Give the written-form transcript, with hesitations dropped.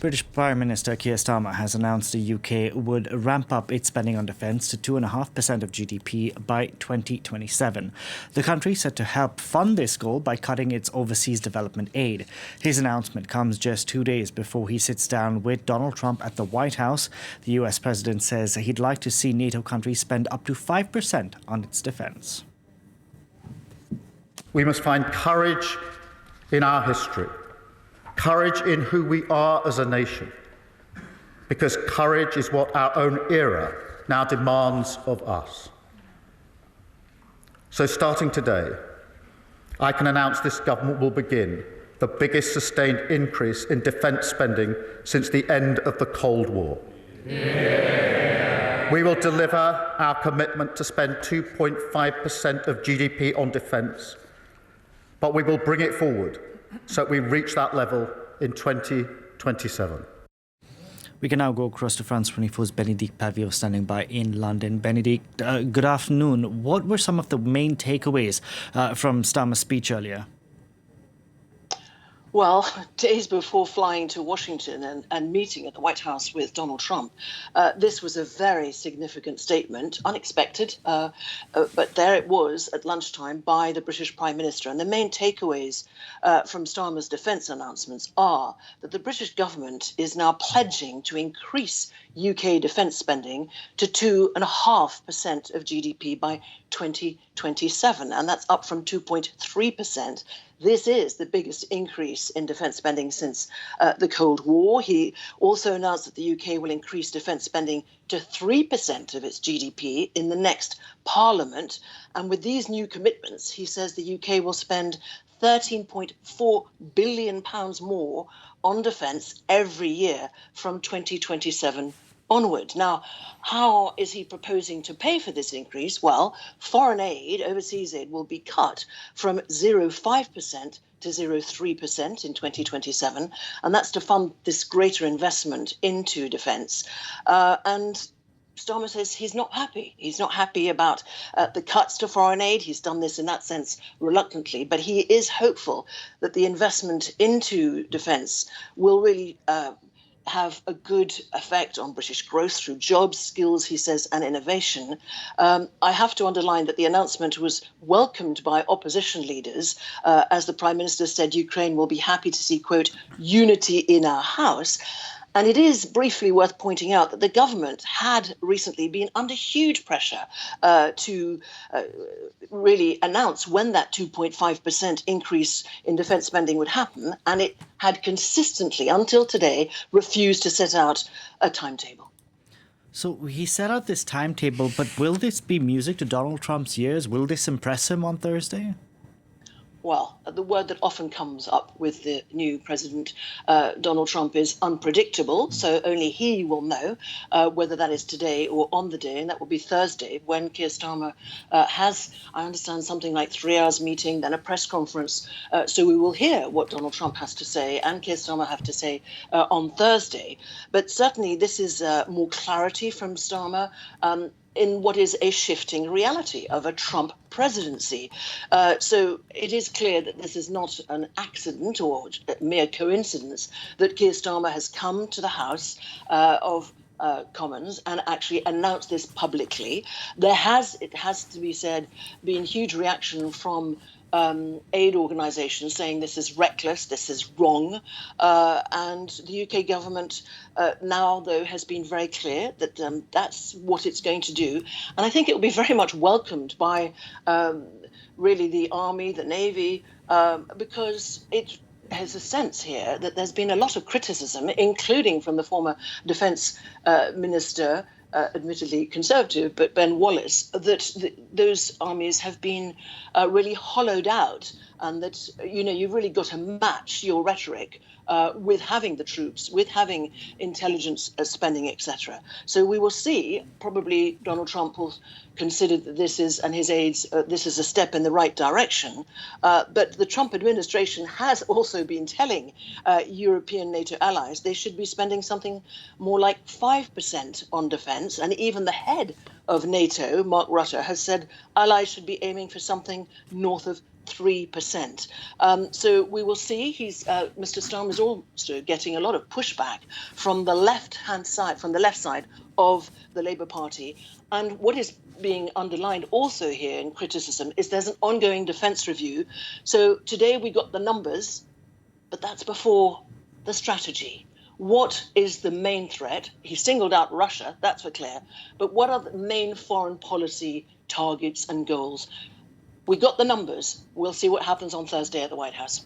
British Prime Minister Keir Starmer has announced the UK would ramp up its spending on defence to 2.5% of GDP by 2027. The country set to help fund this goal by cutting its overseas development aid. His announcement comes just 2 days before he sits down with Donald Trump at the White House. The US president says he'd like to see NATO countries spend up to 5% on its defence. We must find courage in our history. Courage in who we are as a nation, because courage is what our own era now demands of us. So starting today, I can announce this government will begin the biggest sustained increase in defence spending since the end of the Cold War. Yeah. We will deliver our commitment to spend 2.5% of GDP on defence, but we will bring it forward so we reach that level in 2027. We can now go across to France 24's Bénédicte Pavio standing by in London. Bénédicte, good afternoon. What were some of the main takeaways from Starmer's speech earlier? Well, days before flying to Washington and meeting at the White House with Donald Trump, this was a very significant statement, unexpected, but there it was at lunchtime by the British Prime Minister. And the main takeaways from Starmer's defence announcements are that the British government is now pledging to increase UK defence spending to 2.5% of GDP by 2027, and that's up from 2.3%. This is the biggest increase in defence spending since the Cold War. He also announced that the UK will increase defence spending to 3% of its GDP in the next Parliament. And with these new commitments, he says the UK will spend £13.4 billion more on defence every year from 2027 onward. Now, how is he proposing to pay for this increase? Well, foreign aid, overseas aid, will be cut from 0.5% to 0.3% in 2027, and that's to fund this greater investment into defence. And Starmer says he's not happy. He's not happy about the cuts to foreign aid. He's done this in that sense reluctantly, but he is hopeful that the investment into defence will really have a good effect on British growth through jobs, skills, he says, and innovation. I have to underline that the announcement was welcomed by opposition leaders. As the Prime Minister said, Ukraine will be happy to see, quote, unity in our house. And it is briefly worth pointing out that the government had recently been under huge pressure to really announce when that 2.5% increase in defence spending would happen. And it had consistently, until today, refused to set out a timetable. So he set out this timetable, but will this be music to Donald Trump's ears? Will this impress him on Thursday? Well, the word that often comes up with the new president, Donald Trump, is unpredictable. So only he will know whether that is today or on the day. And that will be Thursday when Keir Starmer has, I understand, something like 3 hours meeting, then a press conference. So we will hear what Donald Trump has to say and Keir Starmer have to say on Thursday. But certainly this is more clarity from Starmer in what is a shifting reality of a Trump presidency. So it is clear that this is not an accident or a mere coincidence that Keir Starmer has come to the House of Commons and actually announced this publicly. There has, it has to be said, been huge reaction from aid organisations saying this is reckless, this is wrong. And the UK government now, though, has been very clear that that's what it's going to do. And I think it will be very much welcomed by really the Army, the Navy, because it has a sense here that there's been a lot of criticism, including from the former Defence Minister, admittedly Conservative, but Ben Wallace, that those armies have been really hollowed out, and that, you know, you've really got to match your rhetoric with having the troops, with having intelligence spending, etc. So we will see, probably Donald Trump will consider that this is, and his aides, this is a step in the right direction. But the Trump administration has also been telling European NATO allies they should be spending something more like 5% on defence. And even the head of NATO, Mark Rutte, has said allies should be aiming for something north of 3%. So we will see. Mr. Starmer is also getting a lot of pushback from the left side of the Labour Party. And what is being underlined also here in criticism is there's an ongoing defence review. So today we got the numbers, but that's before the strategy. What is the main threat? He singled out Russia, that's for clear. But what are the main foreign policy targets and goals? We got the numbers. We'll see what happens on Thursday at the White House.